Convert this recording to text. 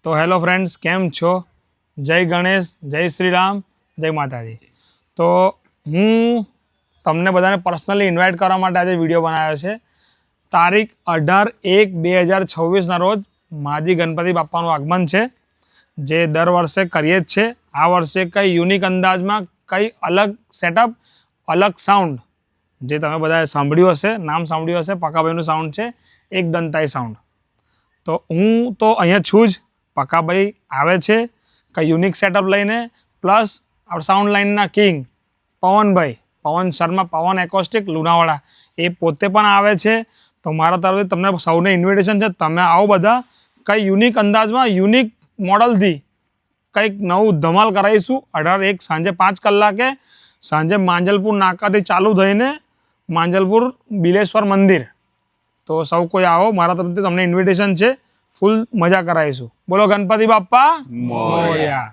તો hello friends, કેમ છો? જય ગણેશ, જય શ્રી રામ, જય માતાજી. તો હું તમને બધાને પર્સનલી ઇન્વાઇટ કરવા માટે આજે વિડીયો બનાવ્યો છે. તારીખ 18/1/2026ના રોજ માજી ગણપતિ બાપ્પાનું આગમન છે, જે દર વર્ષે કરીએ જ છે. આ વર્ષે કંઈ યુનિક અંદાજમાં, કંઈ અલગ સેટઅપ, અલગ સાઉન્ડ, જે તમે બધાએ સાંભળ્યું હશે, નામ સાંભળ્યું હશે, પકાભાઈનું સાઉન્ડ છે, એક દંતાઈ સાઉન્ડ. તો હું તો અહીંયા છું જ. પકાભાઈ આવે છે કંઈ યુનિક સેટઅપ લઈને, પ્લસ સાઉન્ડ લાઇનના કિંગ પવનભાઈ, પવન શર્મા, પવન એકોસ્ટિક લુણાવાડા, એ પોતે પણ આવે છે. તો મારા તરફથી તમને સૌને ઇન્વિટેશન છે, તમે આવો બધા. કંઈ યુનિક અંદાજમાં, યુનિક મોડલથી કંઈક નવું ધમાલ કરાવીશું. 18/1 સાંજે 5 કલાકે, સાંજે માંજલપુર નાકાથી ચાલુ થઈને માંજલપુર બિલેશ્વર મંદિર. તો સૌ કોઈ આવો, મારા તરફથી તમને ઇન્વિટેશન છે. ફૂલ મજા કરાવીશું. બોલો ગણપતિ બાપ્પા મોરયા.